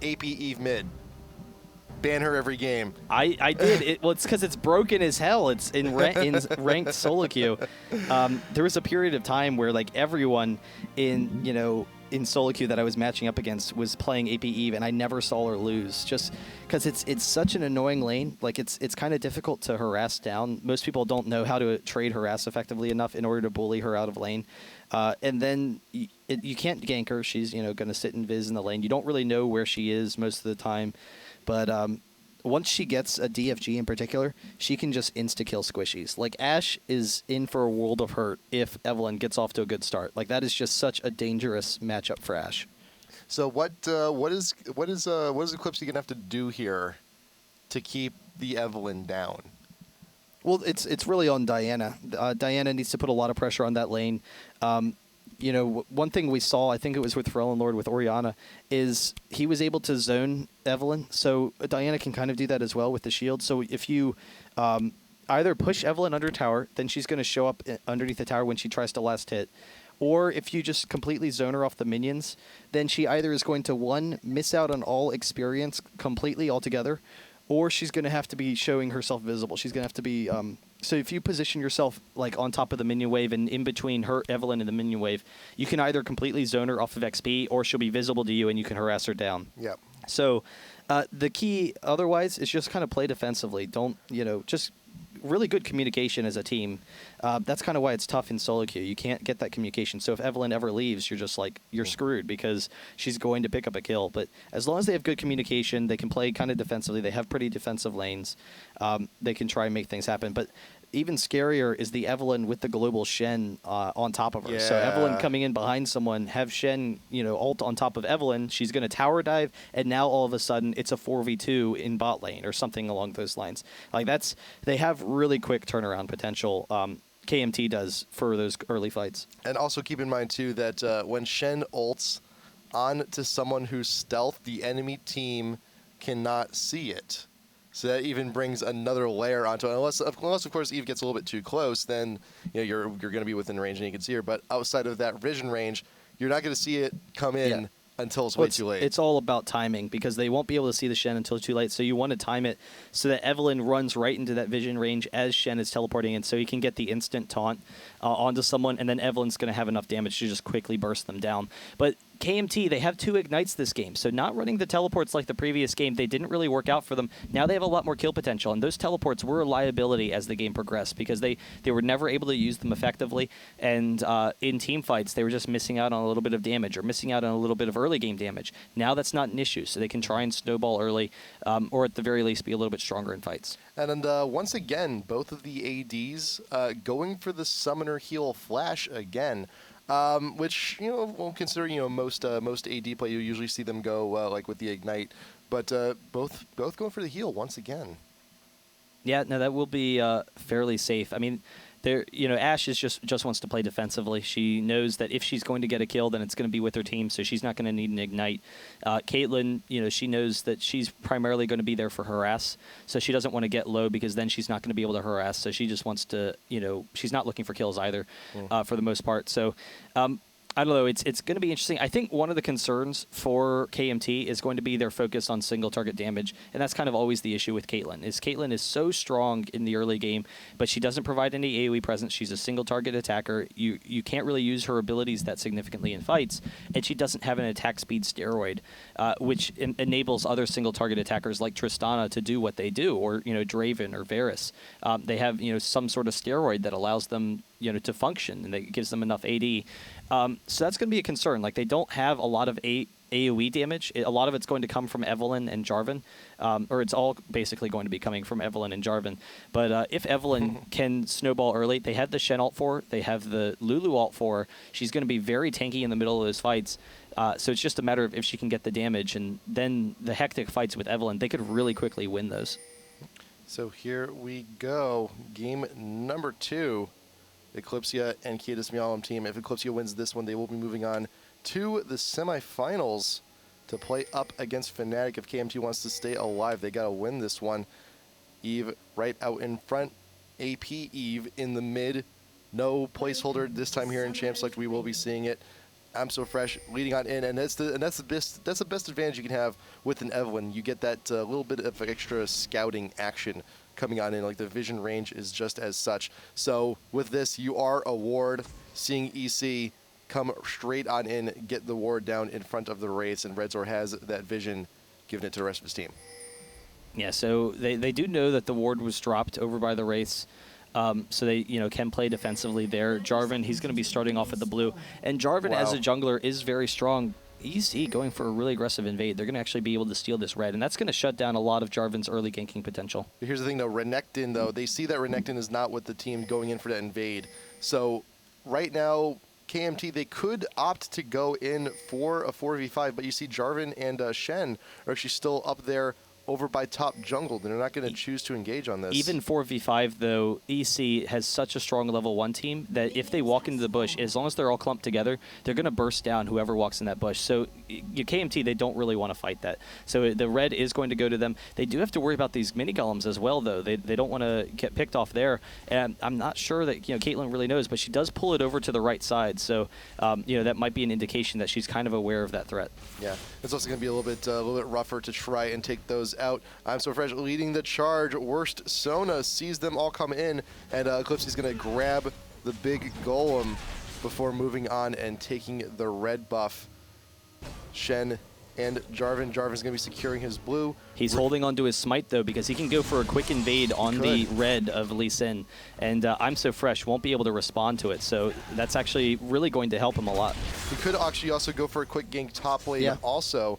AP Eve mid. Ban her every game. I did. Well, it's because it's broken as hell. It's in ranked solo queue. There was a period of time where like everyone in solo queue that I was matching up against was playing AP Eve, and I never saw her lose. Just because it's such an annoying lane. Like it's kind of difficult to harass down. Most people don't know how to trade harass effectively enough in order to bully her out of lane. And then you can't gank her. She's going to sit and viz in the lane. You don't really know where she is most of the time. But once she gets a DFG in particular, she can just insta-kill squishies. Like, Ashe is in for a world of hurt if Evelynn gets off to a good start. Like, that is just such a dangerous matchup for Ashe. So what is Eclypsia going to have to do here to keep the Evelynn down? Well, it's really on Diana. Diana needs to put a lot of pressure on that lane. One thing we saw, I think it was with Threllan Lord with Orianna, is he was able to zone Evelynn. So Diana can kind of do that as well with the shield. So if you either push Evelynn under tower, then she's going to show up underneath the tower when she tries to last hit. Or if you just completely zone her off the minions, then she either is going to, one, miss out on all experience completely altogether, or she's going to have to be showing herself visible. She's going to have to be... So if you position yourself like on top of the minion wave and in between her, Evelynn, and the minion wave, you can either completely zone her off of XP, or she'll be visible to you and you can harass her down. Yep. So the key otherwise is just kind of play defensively. Don't, just really good communication as a team. That's kind of why it's tough in solo queue. You can't get that communication. So if Evelynn ever leaves, you're just like, you're screwed because she's going to pick up a kill. But as long as they have good communication, they can play kind of defensively. They have pretty defensive lanes. They can try and make things happen. But even scarier is the Evelynn with the global Shen on top of her. Yeah. So Evelynn coming in behind someone, have Shen, ult on top of Evelynn. She's going to tower dive, and now all of a sudden it's a 4v2 in bot lane or something along those lines. Like they have really quick turnaround potential. KMT does for those early fights. And also keep in mind too that when Shen ults on to someone who's stealth, the enemy team cannot see it. So that even brings another layer onto it. Unless of course Eve gets a little bit too close, then you're going to be within range and you can see her. But outside of that vision range, you're not going to see it come in until it's way too late. It's all about timing because they won't be able to see the Shen until too late. So you want to time it so that Evelynn runs right into that vision range as Shen is teleporting in, so he can get the instant taunt onto someone, and then Evelynn's going to have enough damage to just quickly burst them down. But KMT, they have 2 ignites this game, so not running the teleports like the previous game, they didn't really work out for them. Now they have a lot more kill potential, and those teleports were a liability as the game progressed because they were never able to use them effectively, and in team fights, they were just missing out on a little bit of damage or missing out on a little bit of early game damage. Now that's not an issue, so they can try and snowball early, or at the very least be a little bit stronger in fights. And once again, both of the ADs going for the summoner heal flash again. Which we'll consider most AD play, you usually see them go like with the ignite, but both going for the heal once again. Yeah, no, that will be fairly safe. I mean, Ashe is just wants to play defensively. She knows that if she's going to get a kill, then it's going to be with her team, so she's not going to need an ignite. Caitlyn, she knows that she's primarily going to be there for harass, so she doesn't want to get low because then she's not going to be able to harass. So she just wants to, she's not looking for kills either, for the most part. So. I don't know. It's going to be interesting. I think one of the concerns for KMT is going to be their focus on single target damage, and that's kind of always the issue with Caitlyn. Caitlyn is so strong in the early game, but she doesn't provide any AoE presence. She's a single target attacker. You can't really use her abilities that significantly in fights, and she doesn't have an attack speed steroid, which enables other single target attackers like Tristana to do what they do, or Draven or Varus. They have some sort of steroid that allows them to function, and that gives them enough AD. So that's going to be a concern. Like, they don't have a lot of AoE damage. A lot of it's going to come from Evelynn and Jarvan, or it's all basically going to be coming from Evelynn and Jarvan. But if Evelynn can snowball early, they have the Shen ult for her, they have the Lulu ult for her. She's going to be very tanky in the middle of those fights. So it's just a matter of if she can get the damage, and then the hectic fights with Evelynn, they could really quickly win those. So here we go. Game number 2. Eclypsia and Kiedys Mialem team. If Eclypsia wins this one, they will be moving on to the semifinals to play up against Fnatic. If KMT wants to stay alive, they got to win this one. Eve right out in front. AP Eve in the mid. No placeholder this time here in Champ Select. We will be seeing it. I'm So Fresh leading on in, and that's the best advantage you can have with an Evelyn. You get that little bit of extra scouting action coming on in, like the vision range is just as such. So with this, you are a ward, seeing EC come straight on in, get the ward down in front of the Wraiths, and Redzor has that vision, giving it to the rest of his team. Yeah, so they do know that the ward was dropped over by the Wraiths. So they, can play defensively there. Jarvan, he's going to be starting off at the blue. And Jarvan, as a jungler, is very strong. EC going for a really aggressive invade. They're going to actually be able to steal this red, and that's going to shut down a lot of Jarvan's early ganking potential. Here's the thing, though. Renekton, though, they see that Renekton is not with the team going in for that invade. So right now, KMT, they could opt to go in for a 4v5, but you see Jarvan and Shen are actually still up there over by top jungle. They're not going to choose to engage on this. Even 4v5, though, EC has such a strong level 1 team that if they walk into the bush, as long as they're all clumped together, they're going to burst down whoever walks in that bush. So your KMT, they don't really want to fight that. So the red is going to go to them. They do have to worry about these mini golems as well, though. They don't want to get picked off there. And I'm not sure that Caitlyn really knows, but she does pull it over to the right side. So that might be an indication that she's kind of aware of that threat. Yeah, it's also going to be a little bit rougher to try and take those out. I'm So Fresh leading the charge. Worst Sona sees them all come in, and Eclypsia is going to grab the big golem before moving on and taking the red buff. Shen and Jarvan. Jarvan's going to be securing his blue. He's holding onto his smite, though, because he can go for a quick invade on the red of Lee Sin. And I'm So Fresh won't be able to respond to it, so that's actually really going to help him a lot. He could actually also go for a quick gank top lane also.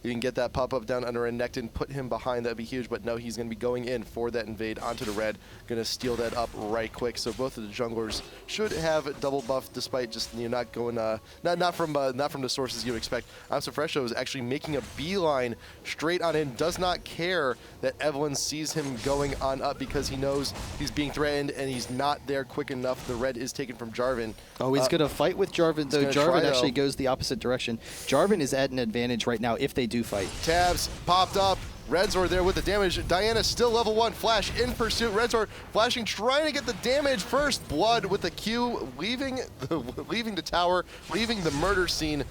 You can get that pop-up down under a Renekton, put him behind, that'd be huge, but no, he's going to be going in for that invade onto the red, going to steal that up right quick. So both of the junglers should have double buff, despite just not going, not from the sources you would expect. I'm So Fresh is actually making a beeline straight on in, does not care that Evelyn sees him going on up because he knows he's being threatened and he's not there quick enough. The red is taken from Jarvan. Oh, he's going to fight with Jarvan, though. Jarvan actually goes the opposite direction. Jarvan is at an advantage right now if they do fight. Tabs popped up. Redzor there with the damage. Diana still level 1. Flash in pursuit. Redzor flashing, trying to get the damage. First blood with the Q, leaving the tower, leaving the murder scene.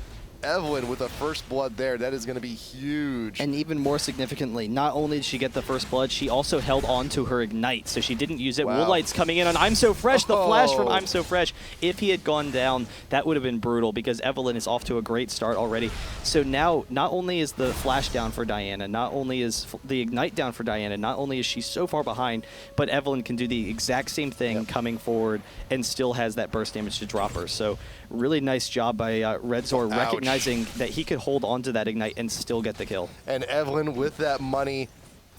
Evelyn with the first blood there. That is going to be huge. And even more significantly, not only did she get the first blood, she also held on to her ignite, so she didn't use it. Wow. Woollight's coming in on I'm So Fresh, the flash from I'm So Fresh. If he had gone down, that would have been brutal because Evelyn is off to a great start already. So now, not only is the flash down for Diana, not only is the ignite down for Diana, not only is she so far behind, but Evelyn can do the exact same thing coming forward and still has that burst damage to drop her. So really nice job by Redzor recognizing that he could hold on to that ignite and still get the kill. And Evelyn with that money,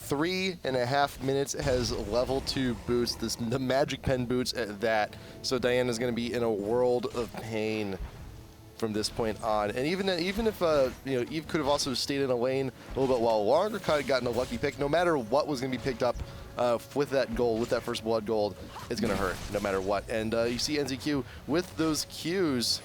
3.5 minutes has level 2 boots, the magic pen boots at that. So Diana's going to be in a world of pain from this point on. And even if Eve could have also stayed in a lane a little bit while longer, kind of gotten a lucky pick. No matter what was going to be picked up with that gold, with that first blood gold, it's going to hurt no matter what. And you see NZQ with those Qs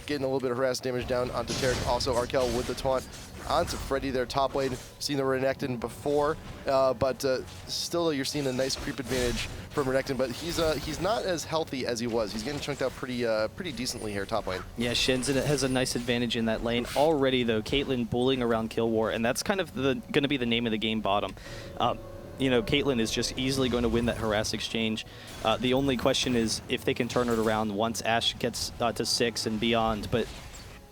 getting a little bit of harass damage down onto Tarek. Also Arkel with the taunt onto Freddy there top lane. Seen the Renekton before, but still you're seeing a nice creep advantage from Renekton, but he's not as healthy as he was. He's getting chunked out pretty decently here top lane. Yeah, Shen's has a nice advantage in that lane. Already though, Caitlyn bullying around kill war, and that's kind of going to be the name of the game bottom. Caitlyn is just easily going to win that harass exchange. The only question is if they can turn it around once Ashe gets to 6 and beyond. But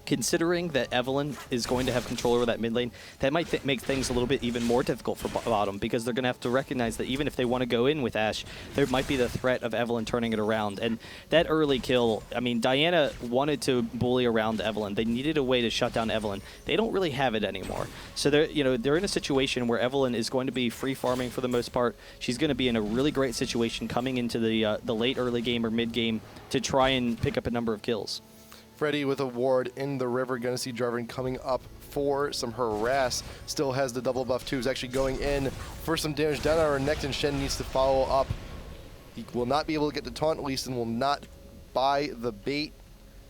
considering that Evelyn is going to have control over that mid lane, that might make things a little bit even more difficult for bottom, because they're going to have to recognize that even if they want to go in with Ashe, there might be the threat of Evelyn turning it around. And that early kill, I mean, Diana wanted to bully around Evelyn. They needed a way to shut down Evelyn. They don't really have it anymore. So they're in a situation where Evelyn is going to be free farming for the most part. She's going to be in a really great situation coming into the late early game or mid game to try and pick up a number of kills. Freddy with a ward in the river. Going to see Jarvan coming up for some harass. Still has the double buff too. Is actually going in for some damage down on our Renekton. Shen needs to follow up. He will not be able to get the taunt. Lee Sin will not buy the bait.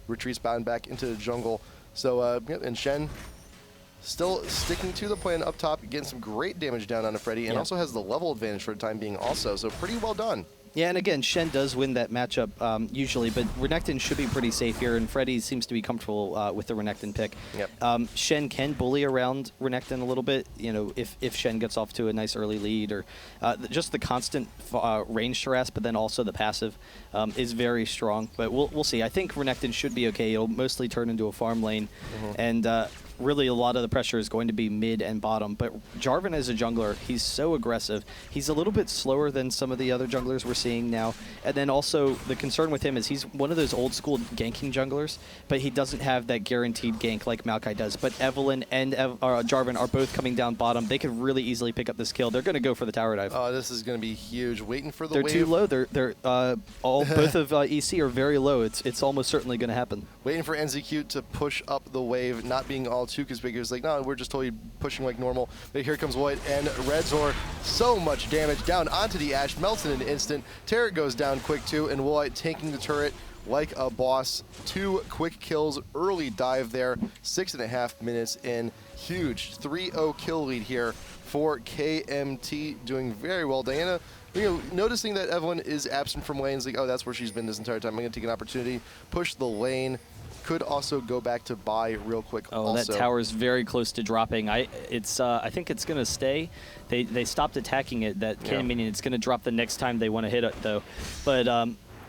Retreats bound back into the jungle. So, and Shen still sticking to the plan up top, getting some great damage down on a Freddy, and also has the level advantage for the time being also. So pretty well done. Yeah, and again, Shen does win that matchup usually, but Renekton should be pretty safe here, and Freddy seems to be comfortable with the Renekton pick. Yep. Shen can bully around Renekton a little bit, if Shen gets off to a nice early lead, or just the constant range harass, but then also the passive is very strong. But we'll see. I think Renekton should be okay. It'll mostly turn into a farm lane, and really a lot of the pressure is going to be mid and bottom. But Jarvan as a jungler, he's so aggressive. He's a little bit slower than some of the other junglers we're seeing now. And then also the concern with him is he's one of those old school ganking junglers, but he doesn't have that guaranteed gank like Maokai does. But Evelynn and Jarvan are both coming down bottom. They could really easily pick up this kill. They're going to go for the tower dive. Oh, this is going to be huge. Waiting for the They're wave. too low. They're both of EC are very low. It's almost certainly going to happen. Waiting for NZQ to push up the wave, not being all too conspicuous. Like, no, we're just totally pushing like normal. But here comes White and Redzor. So much damage down onto the Ashe. Melts in an instant. Turret goes down quick too, and White taking the turret like a boss. 2 quick kills, early dive there. 6.5 minutes in. Huge 3-0 kill lead here for KMT, doing very well. Diana, noticing that Evelynn is absent from lanes, like, oh, that's where she's been this entire time. I'm going to take an opportunity, push the lane. Could also go back to buy real quick. Oh, also. that tower's very close to dropping. I think it's going to stay. They stopped attacking it. That cannon minion. It's going to drop the next time they want to hit it, though. But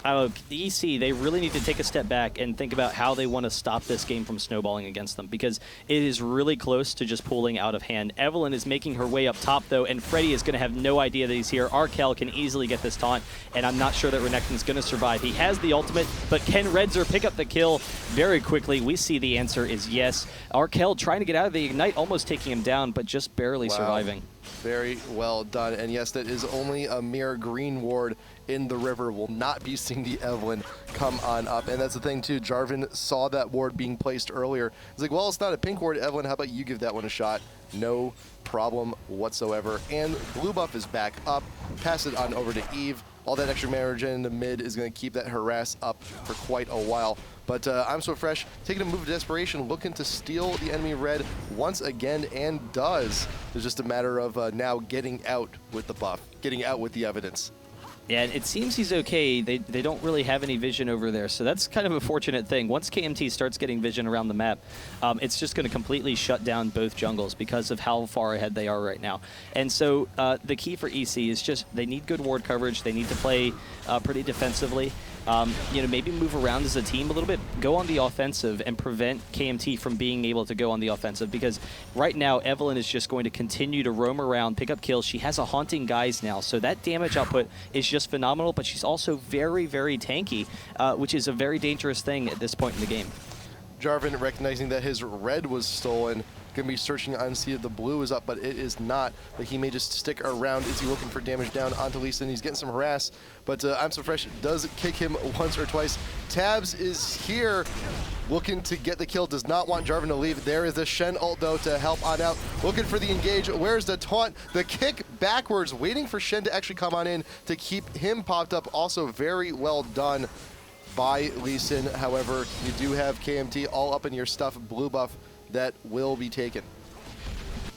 I don't know, the EC, they really need to take a step back and think about how they want to stop this game from snowballing against them, because it is really close to just pulling out of hand. Evelynn is making her way up top, though, and Freddy is going to have no idea that he's here. Arkel can easily get this taunt, and I'm not sure that Renekton's going to survive. He has the ultimate, but can Redzor pick up the kill very quickly? We see the answer is yes. Arkel trying to get out of the Ignite, almost taking him down, but just barely surviving. Very well done. And yes, that is only a mere green ward in the river. Will not be seeing the Evelynn come on up. And that's the thing too, Jarvan saw that ward being placed earlier. He's like, well, it's not a pink ward, Evelynn, how about you give that one a shot? No problem whatsoever. And blue buff is back up. Pass it on over to Eve. All that extra mana regen in the mid is going to keep that harass up for quite a while. But I'm So Fresh taking a move of desperation, looking to steal the enemy red once again, and does. It's just a matter of now getting out with the buff, getting out with the evidence. Yeah, it seems he's okay. They don't really have any vision over there, so that's kind of a fortunate thing. Once KMT starts getting vision around the map, it's just going to completely shut down both jungles because of how far ahead they are right now. And so the key for EC is just they need good ward coverage. They need to play pretty defensively. Maybe move around as a team a little bit, go on the offensive and prevent KMT from being able to go on the offensive, because right now Evelynn is just going to continue to roam around, pick up kills. She has a Haunting Guise now, so that damage output is just phenomenal, but she's also very, very tanky, which is a very dangerous thing at this point in the game. Jarvan recognizing that his red was stolen, going to be searching on see if the blue is up, but it is not. But he may just stick around. Is he looking for damage down onto Lee Sin? He's getting some harass, but I'm So Fresh does kick him once or twice. Tabs is here, looking to get the kill, does not want Jarvan to leave. There is the Shen ult, though, to help on out. Looking for the engage. Where's the taunt? The kick backwards, waiting for Shen to actually come on in to keep him popped up. Also very well done by Lee Sin. However, you do have KMT all up in your stuff, blue buff that will be taken.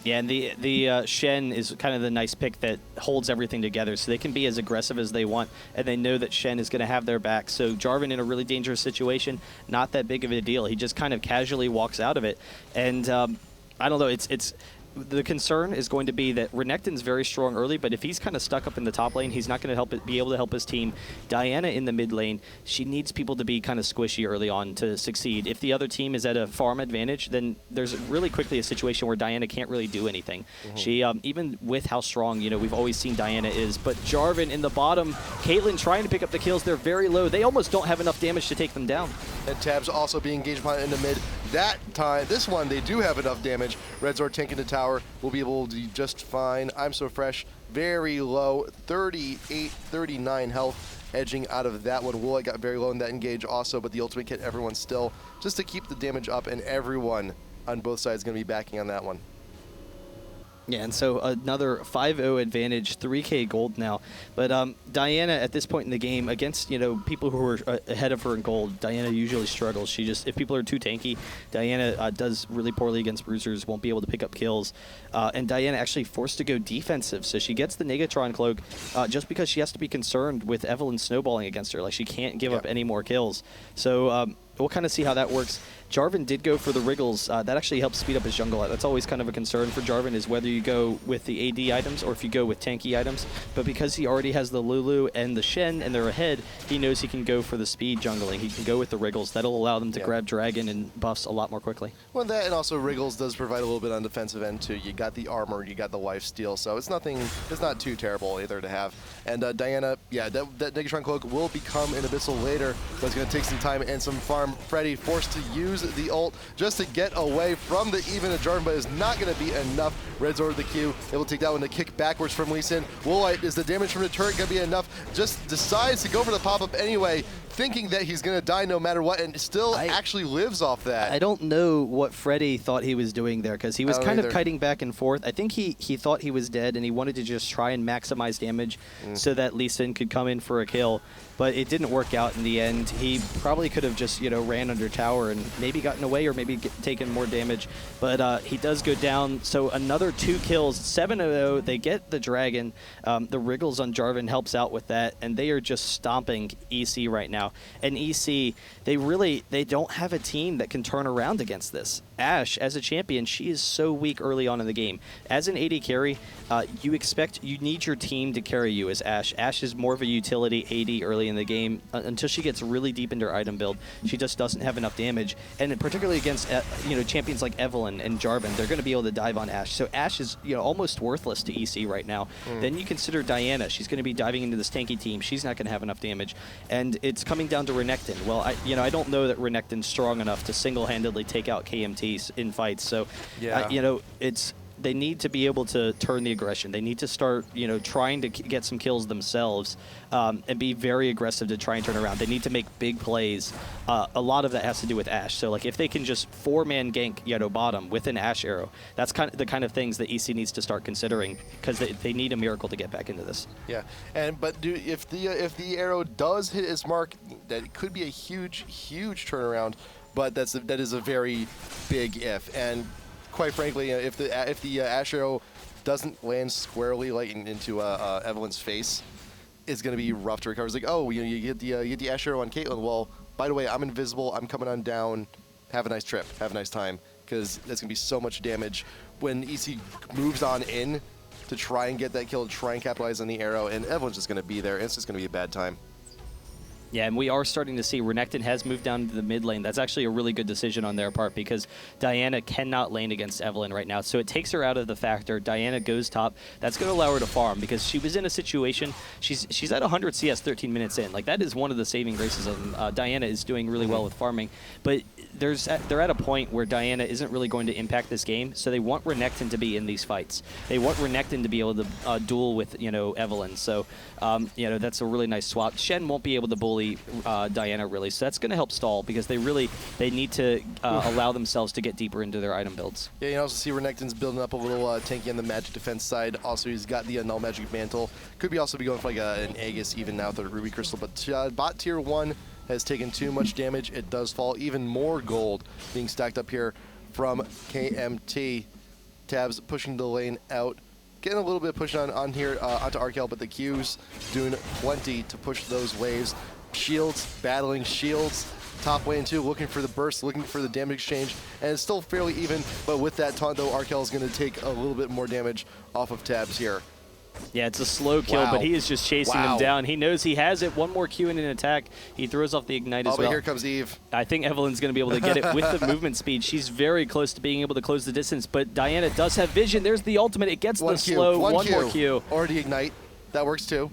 Yeah, and the Shen is kind of the nice pick that holds everything together, so they can be as aggressive as they want, and they know that Shen is going to have their back. So Jarvan in a really dangerous situation, not that big of a deal. He just kind of casually walks out of it, and I don't know, it's the concern is going to be that Renekton's very strong early, but if he's kind of stuck up in the top lane, he's not going to be able to help his team. Diana in the mid lane, she needs people to be kind of squishy early on to succeed. If the other team is at a farm advantage, then there's really quickly a situation where Diana can't really do anything. She, even with how strong, we've always seen Diana is, but Jarvan in the bottom, Caitlyn trying to pick up the kills, they're very low. They almost don't have enough damage to take them down. And Tabs also being engaged upon in the mid. That time, this one, they do have enough damage. Redzor tanking the tower will be able to do just fine. I'm So Fresh, very low, 38, 39 health, edging out of that one. Woolite got very low in that engage also, but the ultimate kit, everyone still, just to keep the damage up, and everyone on both sides going to be backing on that one. Yeah, and so another 5-0 advantage, 3K gold now. But Diana, at this point in the game, against people who are ahead of her in gold, Diana usually struggles. If people are too tanky, Diana does really poorly against bruisers, won't be able to pick up kills. And Diana actually forced to go defensive, so she gets the Negatron cloak just because she has to be concerned with Evelyn snowballing against her. Like, she can't give up any more kills. So we'll kind of see how that works. Jarvan did go for the Wriggles. That actually helps speed up his jungle. That's always kind of a concern for Jarvan, is whether you go with the AD items or if you go with tanky items. But because he already has the Lulu and the Shen and they're ahead, he knows he can go for the speed jungling. He can go with the Wriggles. That'll allow them to grab Dragon and buffs a lot more quickly. Well, that and also Wriggles does provide a little bit on defensive end too. You got the armor, you got the lifesteal, so it's not too terrible either to have. And Diana, that Negatron cloak will become an Abyssal later, but it's going to take some time and some farm. Freddy forced to use the ult just to get away from the even of Jarvan, but it's not going to be enough. Red's ordered the Q. It will take that one to kick backwards from Lee Sin. Woolite, is the damage from the turret going to be enough? Just decides to go for the pop-up anyway, thinking that he's going to die no matter what, and still actually lives off that. I don't know what Freddy thought he was doing there, because he was kind of kiting back and forth. I think he thought he was dead, and he wanted to just try and maximize damage so that Lee Sin could come in for a kill. But it didn't work out in the end. He probably could have just, ran under tower and maybe gotten away or maybe taken more damage. But he does go down. So another 2 kills, 7-0. They get the Dragon. The Wriggles on Jarvan helps out with that, and they are just stomping EC right now. And EC, they don't have a team that can turn around against this. Ashe, as a champion, she is so weak early on in the game. As an AD carry, you need your team to carry you as Ashe. Ashe is more of a utility AD early in the game. Until she gets really deep into her item build, she just doesn't have enough damage. And particularly against champions like Evelyn and Jarvan, they're going to be able to dive on Ashe. So Ashe is almost worthless to EC right now. Then you consider Diana. She's going to be diving into this tanky team. She's not going to have enough damage. And it's coming down to Renekton. Well, I don't know that Renekton's strong enough to single-handedly take out KMTs in fights. So, they need to be able to turn the aggression. They need to start, trying to get some kills themselves and be very aggressive to try and turn around. They need to make big plays. A lot of that has to do with Ashe. So, like, if they can just 4-man gank, bottom with an Ashe arrow, that's the kind of things that EC needs to start considering, because they need a miracle to get back into this. Yeah, but if the arrow does hit its mark, that could be a huge turnaround. But that is a very big if. And quite frankly, if the Ashe arrow doesn't land squarely into Evelyn's face, it's going to be rough to recover. It's like, oh, you get the Ashe arrow on Caitlyn. Well, by the way, I'm invisible. I'm coming on down. Have a nice trip. Have a nice time, because that's going to be so much damage when EC moves on in to try and get that kill, to try and capitalize on the arrow, and Evelyn's just going to be there. And it's just going to be a bad time. Yeah, and we are starting to see Renekton has moved down to the mid lane. That's actually a really good decision on their part, because Diana cannot lane against Evelyn right now. So it takes her out of the factor. Diana goes top. That's going to allow her to farm, because she was in a situation, she's at 100 CS 13 minutes in. Like, that is one of the saving graces of them. Diana is doing really well with farming, but they're at a point where Diana isn't really going to impact this game, so they want Renekton to be in these fights. They want Renekton to be able to duel with, Evelyn. So, that's a really nice swap. Shen won't be able to bully Diana really, so that's going to help stall, because they need to allow themselves to get deeper into their item builds. Yeah, you also see Renekton's building up a little tanky on the magic defense side. Also, he's got the null magic mantle. Could be also be going for an Aegis even now with the Ruby Crystal, but bot tier 1 has taken too much damage. It does fall. Even more gold being stacked up here from KMT. Tabs pushing the lane out. Getting a little bit push on here onto Arkel, but the Q's doing plenty to push those waves. Shields, battling shields. Top lane too, looking for the burst, looking for the damage exchange, and it's still fairly even, but with that taunt though, Arkel is going to take a little bit more damage off of Tabs here. Yeah, it's a slow kill, but he is just chasing him down. He knows he has it. One more Q in an attack. He throws off the Ignite as well. But here comes Eve. I think Evelyn's going to be able to get it with the movement speed. She's very close to being able to close the distance, but Diana does have vision. There's the ultimate. It gets the slow. One more Q. Or the Ignite. That works too.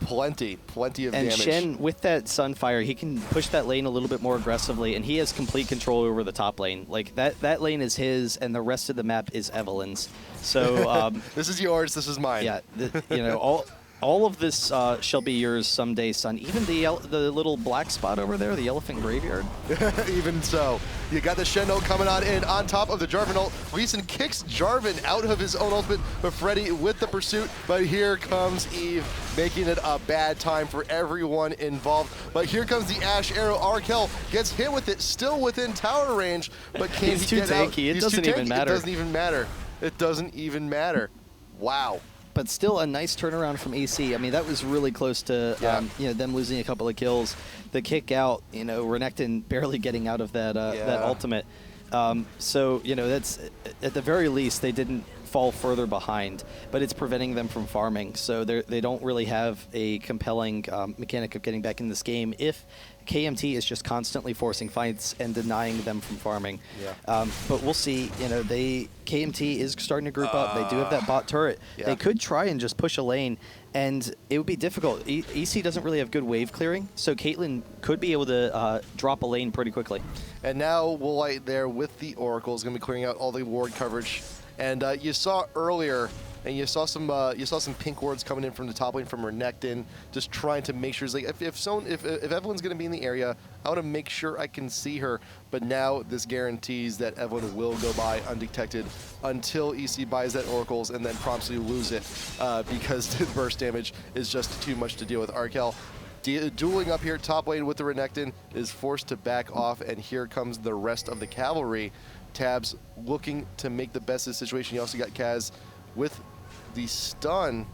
plenty of damage. And Shen, with that Sunfire, he can push that lane a little bit more aggressively, and he has complete control over the top lane. Like, that lane is his, and the rest of the map is Evelyn's. So this is yours. This is mine. Yeah, All of this shall be yours someday, son. Even the little black spot over there, the elephant graveyard. Even so. You got the Shen ult coming on in on top of the Jarvan ult. Lee Sin kicks Jarvan out of his own ultimate, but Freddy with the pursuit. But here comes Eve, making it a bad time for everyone involved. But here comes the Ashe arrow. Arkel gets hit with it, still within tower range, but can He's he too get out? tanky. It He's doesn't too even tanky. matter. It doesn't even matter. It doesn't even matter. Wow. But still a nice turnaround from AC. I mean, that was really close to them losing a couple of kills. The kick out, Renekton barely getting out of that that ultimate. So, that's at the very least they didn't fall further behind, but it's preventing them from farming. So they don't really have a compelling mechanic of getting back in this game if KMT is just constantly forcing fights and denying them from farming. Yeah. But we'll see. KMT is starting to group up. They do have that bot turret. Yeah. They could try and just push a lane, and it would be difficult. EC doesn't really have good wave clearing, so Caitlyn could be able to drop a lane pretty quickly. And now Woolite there with the Oracle is going to be clearing out all the ward coverage. And you saw earlier, and you saw some pink wards coming in from the top lane from Renekton, just trying to make sure. It's like if Evelyn's going to be in the area, I want to make sure I can see her. But now this guarantees that Evelyn will go by undetected until EC buys that Oracles and then promptly lose it because the burst damage is just too much to deal with. Arkel dueling up here top lane with the Renekton is forced to back off, and here comes the rest of the cavalry. Tabs looking to make the best of the situation. You also got Kaz with the stun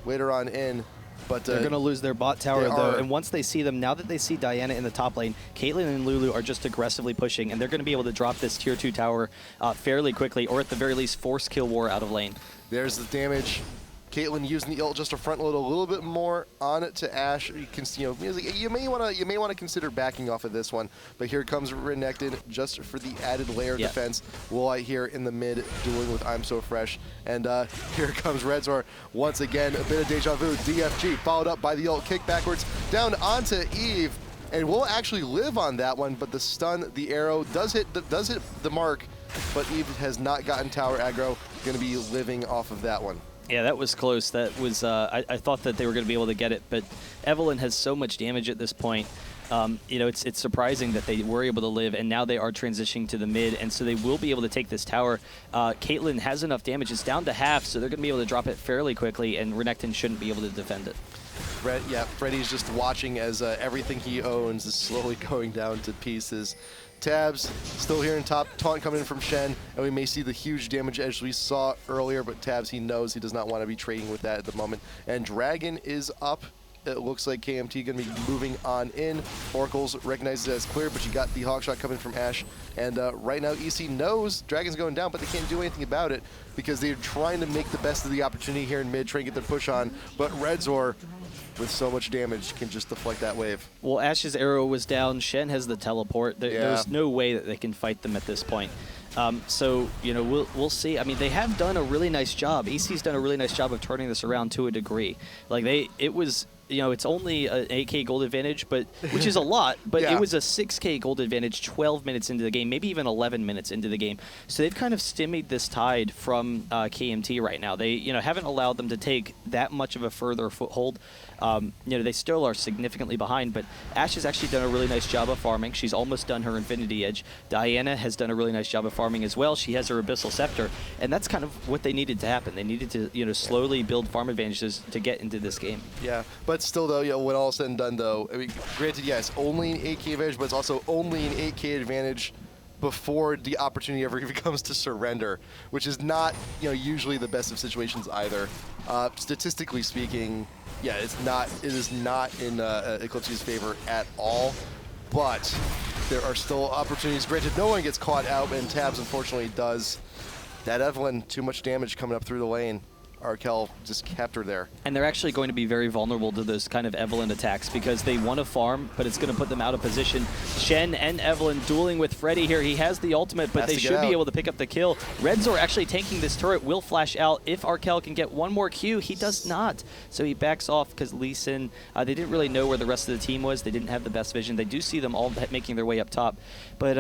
later on in, but they're going to lose their bot tower though, and once they see them, now that they see Diana in the top lane, Caitlyn and Lulu are just aggressively pushing, and they're going to be able to drop this tier 2 tower fairly quickly, or at the very least force kill war out of lane. There's the damage. Caitlyn using the ult just to front load a little bit more on it to Ashe. You can, you may want to consider backing off of this one. But here comes Renekton just for the added layer of defense. Woolite here in the mid dueling with I'm So Fresh, and here comes Redzor once again. A bit of deja vu. DFG followed up by the ult kick backwards down onto Eve, and will actually live on that one. But the stun, the arrow does hit the mark, but Eve has not gotten tower aggro. Going to be living off of that one. Yeah, that was close. That was I thought that they were going to be able to get it, but Evelyn has so much damage at this point. It's surprising that they were able to live, and now they are transitioning to the mid, and so they will be able to take this tower. Caitlyn has enough damage. It's down to half, so they're going to be able to drop it fairly quickly, and Renekton shouldn't be able to defend it. Freddy's just watching as everything he owns is slowly going down to pieces. Tabs still here in top, taunt coming in from Shen, and we may see the huge damage as we saw earlier, but Tabs, he knows he does not want to be trading with that at the moment. And Dragon is up. It looks like KMT going to be moving on in. Oracles recognizes it as clear, but you got the hawk shot coming from Ashe. And right now EC knows Dragon's going down, but they can't do anything about it because they're trying to make the best of the opportunity here in mid, trying to get their push on. But Redzor, with so much damage, can just deflect that wave. Well, Ashe's arrow was down. Shen has the teleport. There's no way that they can fight them at this point. So, we'll see. I mean, they have done a really nice job. EC's done a really nice job of turning this around to a degree. Like, it was, it's only an 8K gold advantage, which is a lot, but it was a 6K gold advantage 12 minutes into the game, maybe even 11 minutes into the game. So they've kind of stymied this tide from KMT right now. They, haven't allowed them to take that much of a further foothold. They still are significantly behind, but Ashe has actually done a really nice job of farming. She's almost done her Infinity Edge. Diana has done a really nice job of farming as well. She has her Abyssal Scepter, and that's kind of what they needed to happen. They needed to, slowly build farm advantages to get into this game. Yeah, but still, though, when all is said and done, though, I mean, granted, yes, only an 8K advantage, but it's also only an 8K advantage before the opportunity ever even comes to surrender, which is not, usually the best of situations either. Statistically speaking, it is not in Eclypsia's favor at all, but there are still opportunities. Granted, no one gets caught out, and Tabs unfortunately does. That Evelyn, too much damage coming up through the lane. Arkel just kept her there. And they're actually going to be very vulnerable to those kind of Evelyn attacks because they want to farm, but it's going to put them out of position. Shen and Evelyn dueling with Freddy here. He has the ultimate, but they should be able to pick up the kill. Redzor actually tanking this turret will flash out. If Arkel can get one more Q, he does not. So he backs off because Lee Sin, they didn't really know where the rest of the team was. They didn't have the best vision. They do see them all making their way up top. But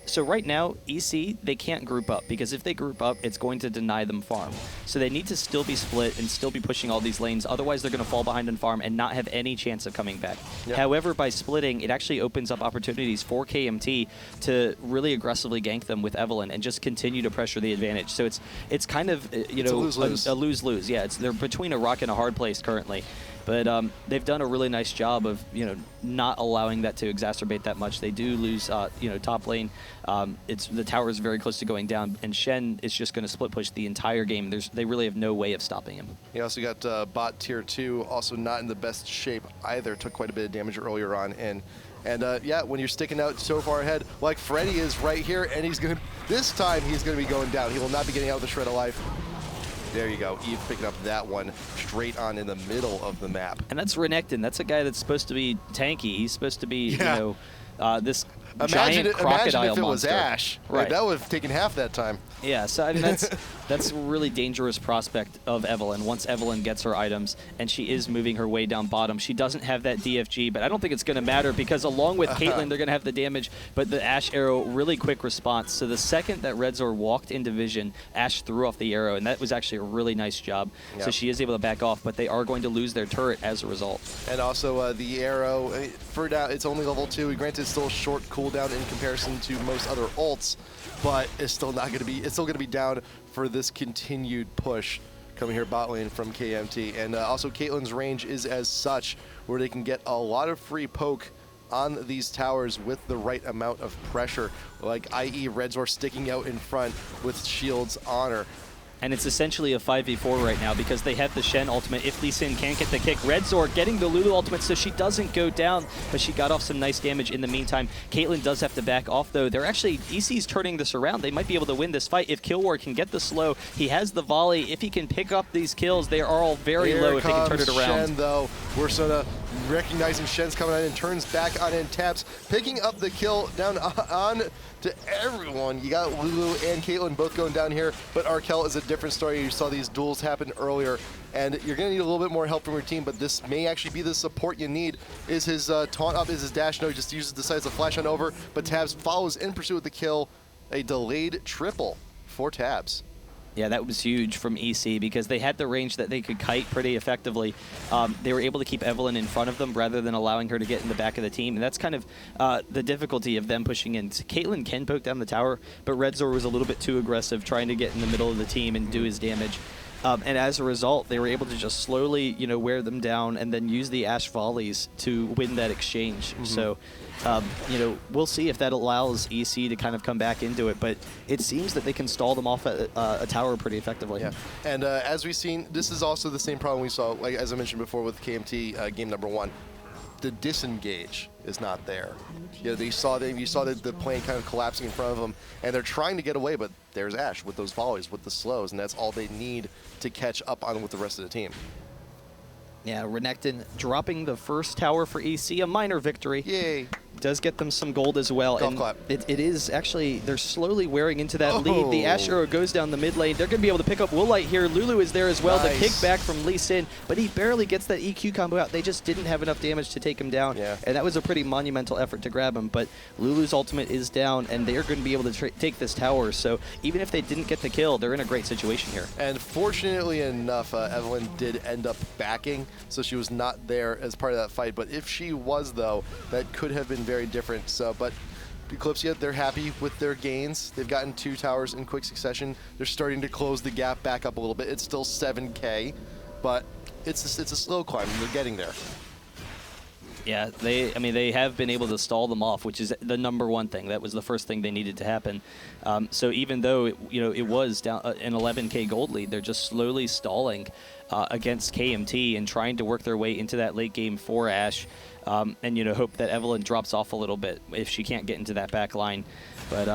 So right now, EC, they can't group up, because if they group up, it's going to deny them farm. So they need to still be split and still be pushing all these lanes. Otherwise, they're going to fall behind in farm and not have any chance of coming back. Yep. However, by splitting, it actually opens up opportunities for KMT to really aggressively gank them with Evelynn and just continue to pressure the advantage. So it's kind of, you know, a lose-lose. Yeah, they're between a rock and a hard place currently. But they've done a really nice job of, you know, not allowing that to exacerbate that much. They do lose, you know, top lane. The tower is very close to going down, and Shen is just going to split push the entire game. They really have no way of stopping him. You also got bot tier 2, also not in the best shape either. Took quite a bit of damage earlier on, and yeah, when you're sticking out so far ahead, like Freddy is right here, and this time he's going to be going down. He will not be getting out of the shred of life. There you go. Eve picking up that one straight on in the middle of the map. And that's Renekton. That's a guy that's supposed to be tanky. He's supposed to be, you know, this giant crocodile imagine if it was monster. Ashe. Right. Like, that would have taken half that time. Yeah, so I mean that's a really dangerous prospect of Evelynn. Once Evelynn gets her items, and she is moving her way down bottom. She doesn't have that DFG, but I don't think it's going to matter, because along with Caitlyn, they're going to have the damage, but the Ashe arrow, really quick response. So the second that Redzor walked into vision, Ashe threw off the arrow, and that was actually a really nice job. Yep. So she is able to back off, but they are going to lose their turret as a result. And also the arrow, for now, it's only level 2. Granted, it's still a short cooldown in comparison to most other ults, but it's still not going to be. It's still going to be down for this continued push coming here bot lane from KMT. And also, Caitlyn's range is as such where they can get a lot of free poke on these towers with the right amount of pressure, like i.e. Redzor sticking out in front with shields on her. And it's essentially a 5v4 right now, because they have the Shen ultimate. If Lee Sin can't get the kick, Redzor getting the Lulu ultimate, so she doesn't go down, but she got off some nice damage in the meantime. Caitlyn does have to back off, though. They're actually, EC's turning this around. They might be able to win this fight if Killwar can get the slow. He has the volley. If he can pick up these kills, they are all very low if they can turn it around. Shen, though. We're sort of recognizing Shen's coming in and turns back on and taps, picking up the kill down on to everyone. You got Lulu and Caitlyn both going down here, but Arkel is a different story. You saw these duels happen earlier, and you're going to need a little bit more help from your team, but this may actually be the support you need. Is his taunt up, is his dash? No, he just decides to flash on over, but Tabs follows in pursuit of the kill. A delayed triple for Tabs. Yeah, that was huge from EC, because they had the range that they could kite pretty effectively. They were able to keep Evelynn in front of them rather than allowing her to get in the back of the team. And that's kind of the difficulty of them pushing in. Caitlyn can poke down the tower, but Redzor was a little bit too aggressive, trying to get in the middle of the team and do his damage. And as a result, they were able to just slowly, you know, wear them down and then use the Ashe volleys to win that exchange. Mm-hmm. So, you know, we'll see if that allows EC to kind of come back into it. But it seems that they can stall them off at a tower pretty effectively. Yeah. And as we've seen, this is also the same problem we saw, like as I mentioned before, with KMT game number 1. The disengage is not there. You know, you saw the plane kind of collapsing in front of them, and they're trying to get away, but there's Ashe with those volleys, with the slows, and that's all they need to catch up on with the rest of the team. Yeah, Renekton dropping the first tower for EC, a minor victory. Yay. Does get them some gold as well. Golf and clap. It is actually, they're slowly wearing into that lead. The Ashe arrow goes down the mid lane. They're going to be able to pick up Woolite here. Lulu is there as well. Nice. The kick back from Lee Sin, but he barely gets that EQ combo out. They just didn't have enough damage to take him down. Yeah. And that was a pretty monumental effort to grab him. But Lulu's ultimate is down, and they're going to be able to take this tower. So even if they didn't get the kill, they're in a great situation here. And fortunately enough, Evelynn did end up backing, so she was not there as part of that fight. But if she was, though, that could have been very different. So, but Eclypsia, they're happy with their gains. They've gotten 2 towers in quick succession. They're starting to close the gap back up a little bit. It's still 7K, but it's a slow climb, and they're getting there. Yeah, they have been able to stall them off, which is the #1 thing. That was the first thing they needed to happen. So even though it was down an 11K gold lead, they're just slowly stalling against KMT and trying to work their way into that late game for Ashe. And hope that Evelynn drops off a little bit if she can't get into that back line. But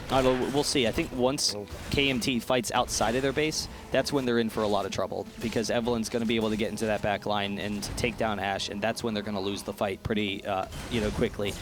we'll see. I think once KMT fights outside of their base, that's when they're in for a lot of trouble, because Evelynn's going to be able to get into that back line and take down Ashe, and that's when they're going to lose the fight pretty quickly.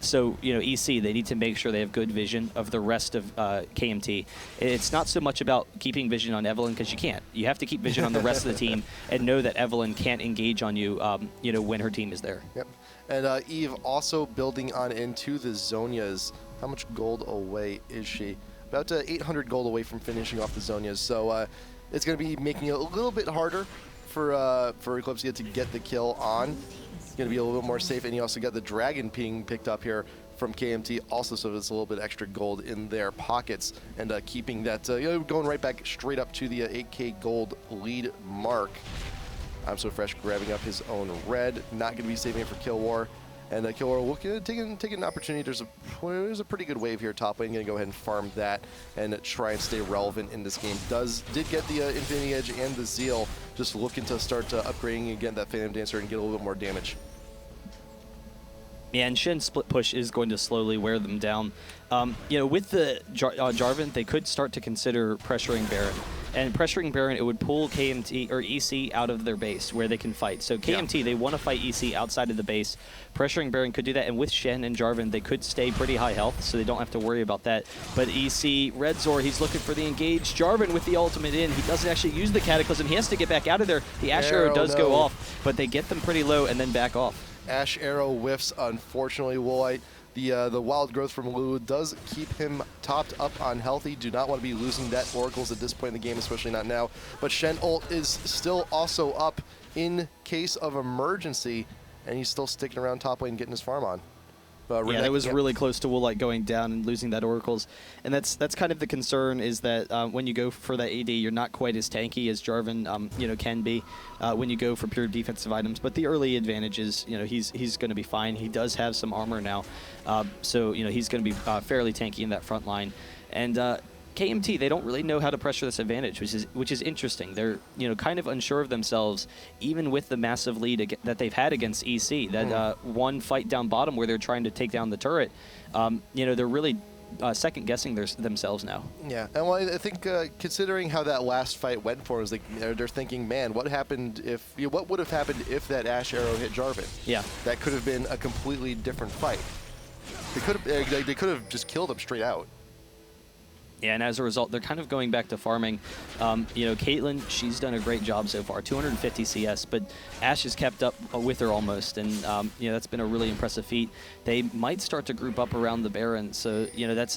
So, EC, they need to make sure they have good vision of the rest of KMT. It's not so much about keeping vision on Evelynn, because you can't. You have to keep vision on the rest of the team and know that Evelynn can't engage on you, when her team is there. Yep. And Eve also building on into the Zhonya's how much gold away is she? About 800 gold away from finishing off the Zhonya's. So it's going to be making it a little bit harder for Eclypsia to get the kill on. It's going to be a little bit more safe, and you also got the dragon being picked up here from KMT also, so it's a little bit extra gold in their pockets, and keeping that going right back straight up to the 8k gold lead mark. I'm So Fresh grabbing up his own red, not going to be saving it for Kill War. And Kill War will take an opportunity. There's a pretty good wave here top lane. Going to go ahead and farm that and try and stay relevant in this game. Did get the Infinity Edge and the Zeal. Just looking to start upgrading again that Phantom Dancer and get a little bit more damage. Yeah, and Shen's split push is going to slowly wear them down. With the Jarvan, they could start to consider pressuring Baron. And pressuring Baron, it would pull KMT or EC out of their base where they can fight. So KMT, they want to fight EC outside of the base. Pressuring Baron could do that, and with Shen and Jarvan, they could stay pretty high health, so they don't have to worry about that. But EC, Redzor, he's looking for the engage. Jarvan with the ultimate in. He doesn't actually use the Cataclysm. He has to get back out of there. The Ash Arrow does go off, but they get them pretty low and then back off. Ash Arrow whiffs, unfortunately. Woolite, the wild growth from Lulu does keep him topped up on healthy. Do not want to be losing that Oracles at this point in the game, especially not now. But Shen ult is still also up in case of emergency, and he's still sticking around top lane getting his farm on. Yeah, that was really close to Woolite going down and losing that Oracles. And that's kind of the concern, is that when you go for that AD, you're not quite as tanky as Jarvan can be when you go for pure defensive items. But the early advantage is, he's going to be fine. He does have some armor now. So he's going to be fairly tanky in that front line. And KMT, they don't really know how to pressure this advantage, which is interesting. They're kind of unsure of themselves, even with the massive lead that they've had against EC. That one fight down bottom where they're trying to take down the turret. They're really second guessing themselves now. Yeah, and well, I think considering how that last fight went for us, they're thinking, man, what would have happened if that Ash Arrow hit Jarvan? Yeah, that could have been a completely different fight. They could have just killed him straight out. Yeah, and as a result, they're kind of going back to farming. Caitlyn, she's done a great job so far, 250 CS, but Ashe has kept up with her almost, and that's been a really impressive feat. They might start to group up around the Baron, so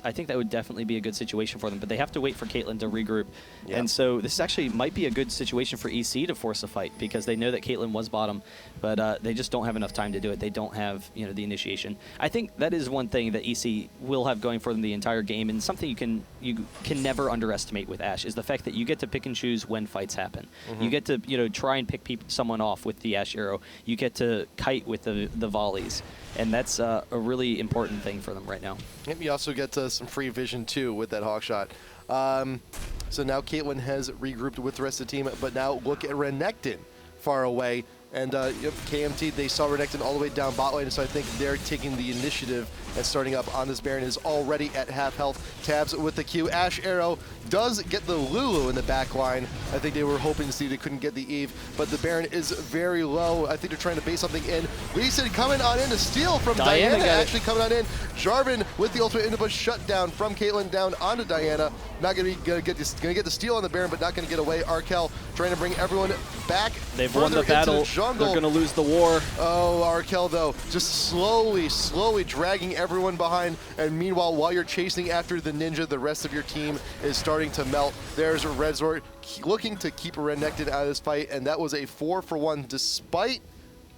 I think that would definitely be a good situation for them. But they have to wait for Caitlyn to regroup, and so this actually might be a good situation for EC to force a fight, because they know that Caitlyn was bottom, but they just don't have enough time to do it. They don't have the initiation. I think that is one thing that EC will have going for them the entire game, and something you can never underestimate with Ashe is the fact that you get to pick and choose when fights happen. You get to try and pick someone off with the Ash Arrow. You get to kite with the volleys, and that's a really important thing for them right now. Yep, you also get some free vision too with that hawk shot. So now Caitlyn has regrouped with the rest of the team, but now look at Renekton far away. And KMT, they saw Renekton all the way down bot lane, so I think they're taking the initiative and starting up on this Baron. Is already at half health. Tabs with the Q. Ash Arrow does get the Lulu in the back line. I think they were hoping to see they couldn't get the Eve, but the Baron is very low. I think they're trying to base something in. Lee Sin coming on in to steal from Diana actually coming on in. Jarvan with the ultimate into a shutdown from Caitlyn down onto Diana. Not gonna get the steal on the Baron, but not gonna get away. Arkel trying to bring everyone back. They've won the battle. They're gonna lose the war. Oh, Arkel though, just slowly dragging everyone behind. And meanwhile, while you're chasing after the ninja, the rest of your team is starting to melt. There's Redzor looking to keep Renekton out of this fight, and that was a 4-for-1 despite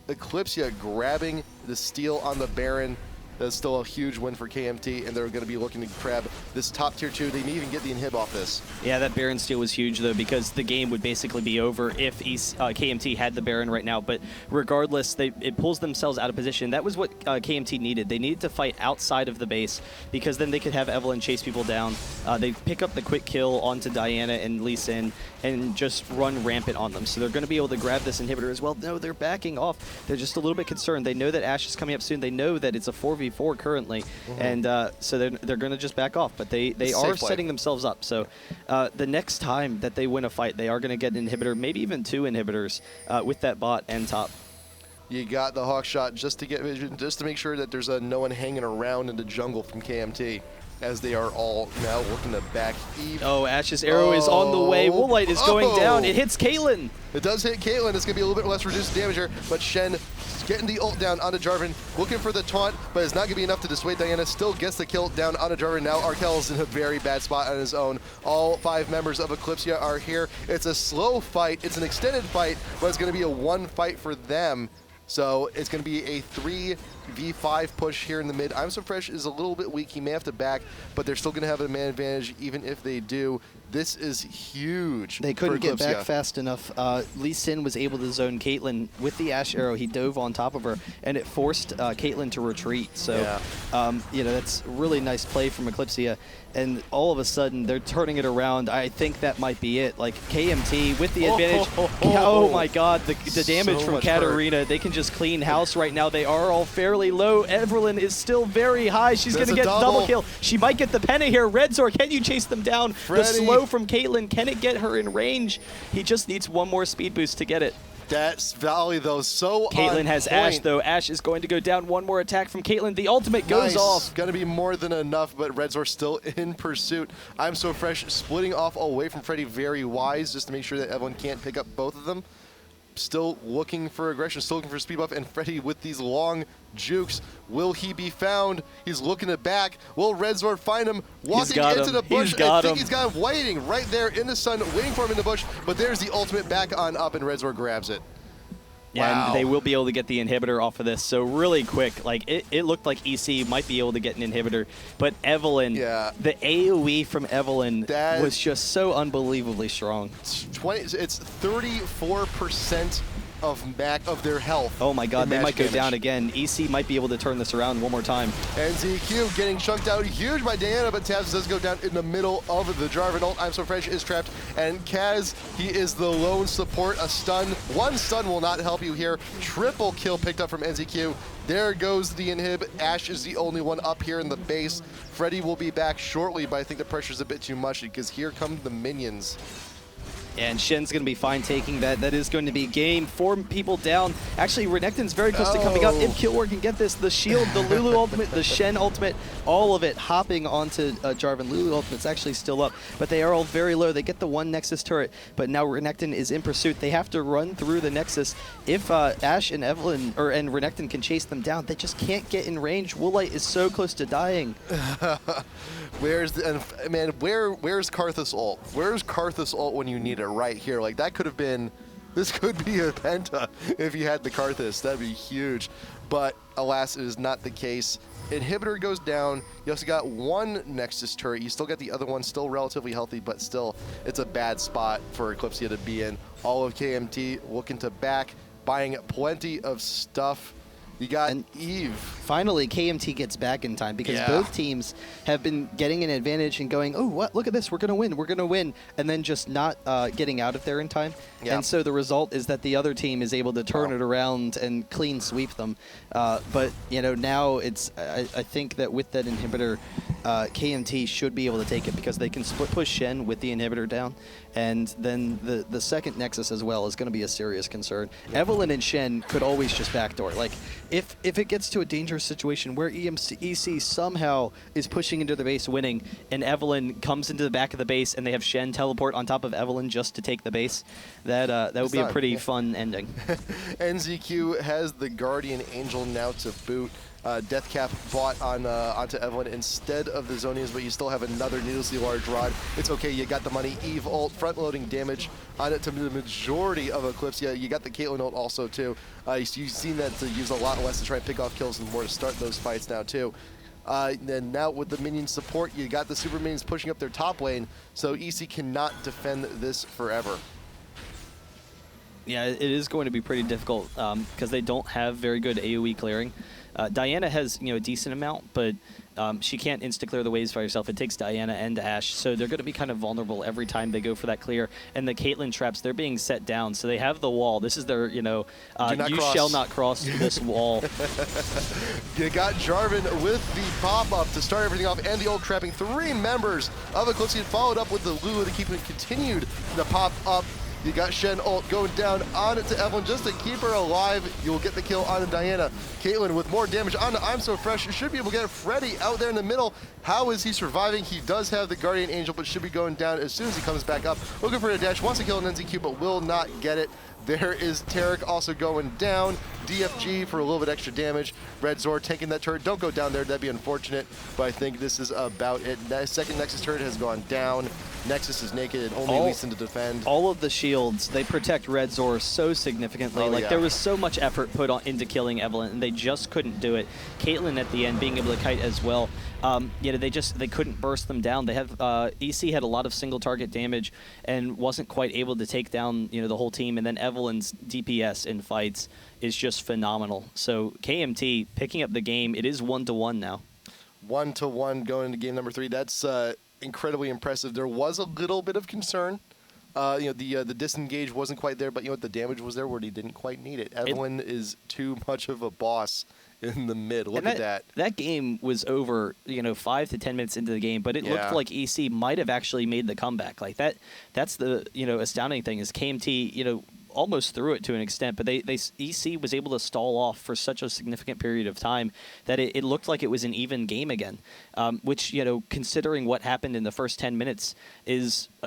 Eclypsia grabbing the steal on the Baron. That's still a huge win for KMT, and they're going to be looking to grab this top tier 2. They may even get the inhib off this. Yeah, that Baron steal was huge, though, because the game would basically be over if KMT had the Baron right now. But regardless, it pulls themselves out of position. That was what KMT needed. They needed to fight outside of the base, because then they could have Evelynn chase people down. They pick up the quick kill onto Diana and Lee Sin and just run rampant on them. So they're going to be able to grab this inhibitor as well. No, they're backing off. They're just a little bit concerned. They know that Ashe is coming up soon. They know that it's a 4v4 currently, and so they're going to just back off. But they are setting themselves up. So the next time that they win a fight, they are going to get an inhibitor, maybe even 2 inhibitors with that bot and top. You got the hawk shot just to get vision, just to make sure that there's no one hanging around in the jungle from KMT. as they are all now looking to back Eve. Oh, Ash's arrow is on the way. Woolite is going down. It hits Caitlyn. It does hit Caitlyn. It's going to be a little bit less reduced damage here, but Shen getting the ult down onto Jarvan, looking for the taunt, but it's not going to be enough to dissuade Diana. Still gets the kill down onto Jarvan. Now Arkel is in a very bad spot on his own. All 5 members of Eclypsia are here. It's a slow fight. It's an extended fight, but it's going to be a 1 fight for them. So it's going to be a 3v5 push here in the mid. I'm So Fresh is a little bit weak. He may have to back, but they're still going to have a man advantage even if they do. This is huge. They couldn't get back fast enough. Lee Sin was able to zone Caitlyn with the Ashe arrow. He dove on top of her, and it forced Caitlyn to retreat. So, you know, that's really nice play from Eclypsia. And all of a sudden, they're turning it around. I think that might be it. Like, KMT with the advantage. Oh my God, the damage from Katarina. They can just clean house right now. They are all fairly low. Evelyn is still very high. She's going to get double kill. She might get the penna here. Redzor, can you chase them down? The slow from Caitlyn, can it get her in range? He just needs one more speed boost to get it. That's Valley, though, so Caitlyn has Ashe, though. Ashe is going to go down. One more attack from Caitlyn. The ultimate goes off. Going to be more than enough, but Redzor still in pursuit. I'm So Fresh splitting off away from Freddy, very wise, just to make sure that everyone can't pick up both of them. Still looking for aggression, still looking for speed buff, and Freddy with these long jukes. Will he be found? He's looking to back. Will Redzor find him? Walking into the bush. I think he's got him waiting right there in the sun, waiting for him in the bush, but there's the ultimate back on up, and Redzor grabs it. Yeah, and they will be able to get the inhibitor off of this. So really quick, like it looked like EC might be able to get an inhibitor, but Evelyn, the AoE from Evelyn was just so unbelievably strong. It's 34% of their health. Oh my God, they might go down again. EC might be able to turn this around one more time. NZQ getting chunked out huge by Diana, but Tabs does go down in the middle of the Jarvan ult. I'm So Fresh is trapped, and Kaz, he is the lone support. A stun, one stun will not help you here. Triple kill picked up from NZQ. There goes the inhib. Ashe is the only one up here in the base. Freddy will be back shortly, but I think the pressure's a bit too much because here come the minions. And Shen's going to be fine taking that. That is going to be game. 4 people down. Actually, Renekton's very close to coming out. If Killwar can get this, the shield, the Lulu ultimate, the Shen ultimate, all of it hopping onto Jarvan. Lulu ultimate's actually still up, but they are all very low. They get the one Nexus turret, but now Renekton is in pursuit. They have to run through the Nexus. If Ashe and Evelyn and Renekton can chase them down, they just can't get in range. Woolite is so close to dying. Where's Karthus ult? Where's Karthus ult when you need it? Right here. Like, that could have been, this could be a penta if you had the Karthus. That'd be huge. But alas, it is not the case. Inhibitor goes down. You also got one Nexus turret. You still got the other one still relatively healthy, but still, it's a bad spot for Eclypsia to be in. All of KMT looking to back, buying plenty of stuff. You got Eve. Finally, KMT gets back in time because both teams have been getting an advantage and going, oh, what? Look at this. We're going to win. We're going to win. And then just not getting out of there in time. And so the result is that the other team is able to turn it around and clean sweep them. But, you know, now it's, I think that with that inhibitor, KMT should be able to take it because they can split push Shen with the inhibitor down. And then the second Nexus as well is going to be a serious concern. Evelyn and Shen could always just backdoor. Like, if it gets to a dangerous situation where EC somehow is pushing into the base winning, and Evelyn comes into the back of the base and they have Shen teleport on top of Evelyn just to take the base, that would be a pretty fun ending. NZQ has the Guardian Angel now to boot. Deathcap bought onto Evelyn instead of the Zonians, but you still have another needlessly large rod. It's okay, you got the money. Eve ult, front-loading damage on it to the majority of Eclypsia. You got the Caitlyn ult also, too. You've seen that to use a lot less to try and pick off kills and more to start those fights now, too. And now with the minion support, you got the super minions pushing up their top lane, so EC cannot defend this forever. Yeah, it is going to be pretty difficult because they don't have very good AoE clearing. Diana has, a decent amount, but she can't insta-clear the waves by herself. It takes Diana and Ashe, so they're going to be kind of vulnerable every time they go for that clear. And the Caitlyn traps, they're being set down, so they have the wall. This is their, you shall not cross this wall. You got Jarvan with the pop-up to start everything off, and the ult trapping 3 members of Eclypsia, followed up with the Lulu to keep it continued to pop up. You got Shen ult going down on to Evelyn just to keep her alive. You'll get the kill on Diana. Caitlyn with more damage on I'm So Fresh. You should be able to get Freddy out there in the middle. How is he surviving? He does have the Guardian Angel, but should be going down as soon as he comes back up. Looking for a dash, wants to kill an NZQ, but will not get it. There is Tarek also going down. DFG for a little bit extra damage. Red Zor taking that turret. Don't go down there. That'd be unfortunate. But I think this is about it. Second Nexus turret has gone down. Nexus is naked and only Lee Sin to defend. All of the shields, they protect Red Zor so significantly. There was so much effort put into killing Evelyn, and they just couldn't do it. Caitlyn at the end being able to kite as well. They couldn't burst them down. They have EC had a lot of single target damage and wasn't quite able to take down the whole team. And then Evelyn's DPS in fights is just phenomenal. So KMT picking up the game. It is 1-1 now. 1-1 going into game number 3. That's incredibly impressive. There was a little bit of concern. The disengage wasn't quite there, but the damage was there where he didn't quite need it. Evelyn is too much of a boss in the mid. Look at that. That game was over, 5 to 10 minutes into the game, but it looked like EC might have actually made the comeback. Like that's the, astounding thing is KMT, almost threw it to an extent, but EC was able to stall off for such a significant period of time that it looked like it was an even game again, which, considering what happened in the first 10 minutes is a